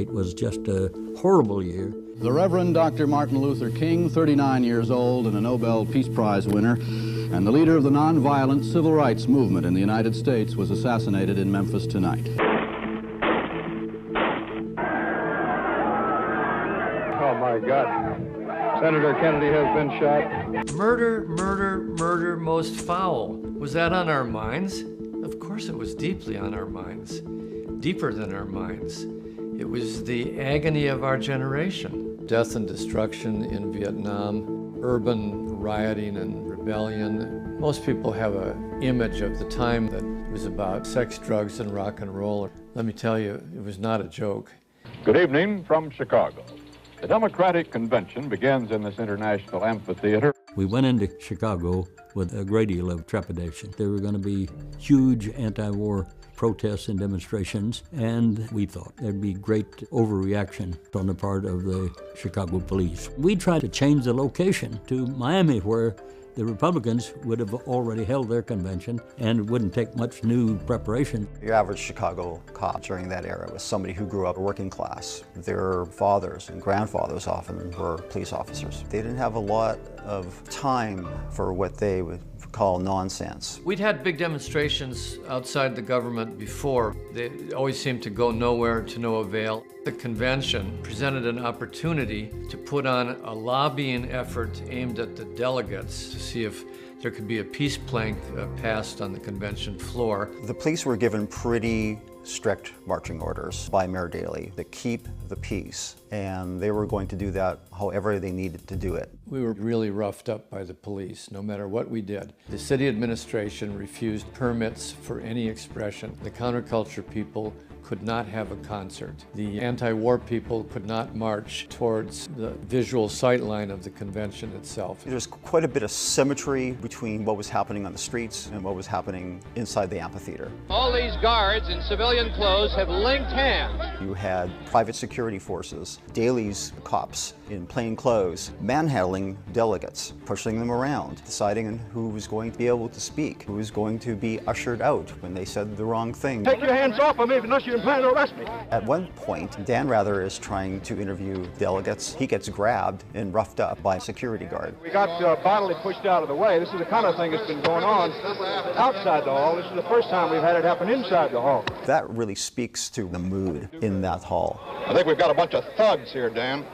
It was just a horrible year. The Reverend Dr. Martin Luther King, 39 years old and a Nobel Peace Prize winner, and the leader of the nonviolent civil rights movement in the United States, was assassinated in Memphis tonight. Oh my God. Senator Kennedy has been shot. Murder, murder, murder most foul. Was that on our minds? Of course it was deeply on our minds, deeper than our minds. It was the agony of our generation. Death and destruction in Vietnam, urban rioting and rebellion. Most people have an image of the time that was about sex, drugs, and rock and roll. Let me tell you, it was not a joke. Good evening from Chicago. The Democratic Convention begins in this international amphitheater. We went into Chicago with a great deal of trepidation. There were going to be huge anti-war protests and demonstrations, and we thought there'd be great overreaction on the part of the Chicago police. We tried to change the location to Miami, where the Republicans would have already held their convention, and it wouldn't take much new preparation. Your average Chicago cop during that era was somebody who grew up working class. Their fathers and grandfathers often were police officers. They didn't have a lot of time for what they would call nonsense. We'd had big demonstrations outside the government before. They always seemed to go nowhere, to no avail. The convention presented an opportunity to put on a lobbying effort aimed at the delegates to see if there could be a peace plank passed on the convention floor. The police were given pretty strict marching orders by Mayor Daley to keep the peace, and they were going to do that however they needed to do it. We were really roughed up by the police, no matter what we did. The city administration refused permits for any expression. The counterculture people could not have a concert. The anti-war people could not march towards the visual sightline of the convention itself. There's quite a bit of symmetry between what was happening on the streets and what was happening inside the amphitheater. All these guards in civilian clothes have linked hands. You had private security forces, Daley's cops in plain clothes, manhandling delegates, pushing them around, deciding on who was going to be able to speak, who was going to be ushered out when they said the wrong thing. Take your hands off of me unless you plan to arrest me. At one point, Dan Rather is trying to interview delegates. He gets grabbed and roughed up by a security guard. We got bodily pushed out of the way. This is the kind of thing that's been going on outside the hall. This is the first time we've had it happen inside the hall. That really speaks to the mood in that hall. I think we've got a bunch of thugs here, Dan.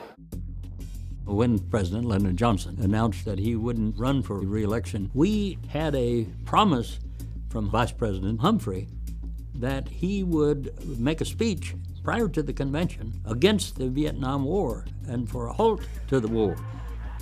When President Lyndon Johnson announced that he wouldn't run for re-election, we had a promise from Vice President Humphrey that he would make a speech prior to the convention against the Vietnam War and for a halt to the war.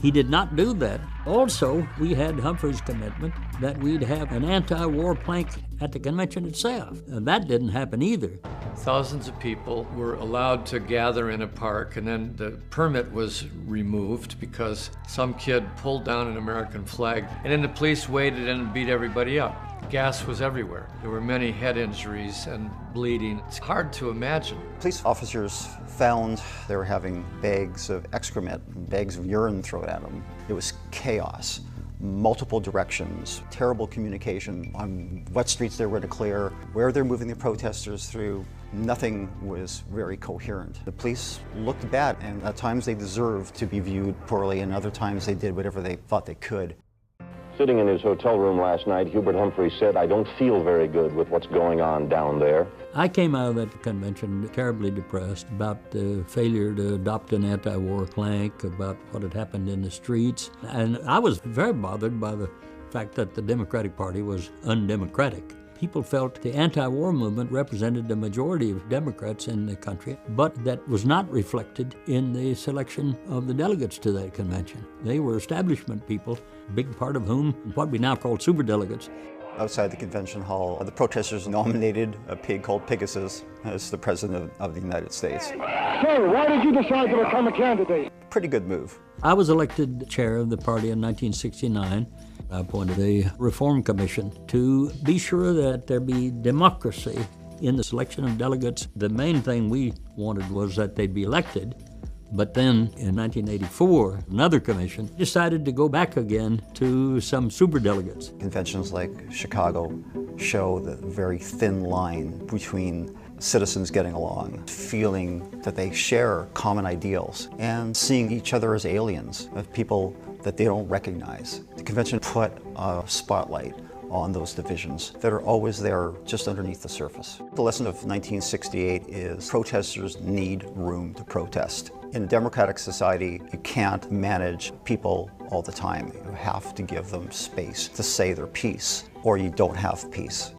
He did not do that. Also, we had Humphrey's commitment that we'd have an anti-war plank at the convention itself. And that didn't happen either. Thousands of people were allowed to gather in a park, and then the permit was removed because some kid pulled down an American flag, and then the police waded in and beat everybody up. Gas was everywhere. There were many head injuries and bleeding. It's hard to imagine. Police officers found they were having bags of excrement, bags of urine thrown at them. It was chaos. Multiple directions, terrible communication on what streets they were to clear, where they're moving the protesters through. Nothing was very coherent. The police looked bad, and at times they deserved to be viewed poorly, and other times they did whatever they thought they could. Sitting in his hotel room last night, Hubert Humphrey said, "I don't feel very good with what's going on down there." I came out of that convention terribly depressed about the failure to adopt an anti-war plank, about what had happened in the streets. And I was very bothered by the fact that the Democratic Party was undemocratic. People felt the anti-war movement represented the majority of Democrats in the country, but that was not reflected in the selection of the delegates to that convention. They were establishment people, a big part of whom, what we now call superdelegates. Outside the convention hall, the protesters nominated a pig called Pegasus as the president of the United States. So, why did you decide to become a candidate? Pretty good move. I was elected chair of the party in 1969. I appointed a reform commission to be sure that there be democracy in the selection of delegates. The main thing we wanted was that they'd be elected. But then in 1984, another commission decided to go back again to some superdelegates. Conventions like Chicago show the very thin line between citizens getting along, feeling that they share common ideals, and seeing each other as aliens, as people that they don't recognize. The convention put a spotlight on those divisions that are always there just underneath the surface. The lesson of 1968 is protesters need room to protest. In a democratic society, you can't manage people all the time. You have to give them space to say their piece, or you don't have peace.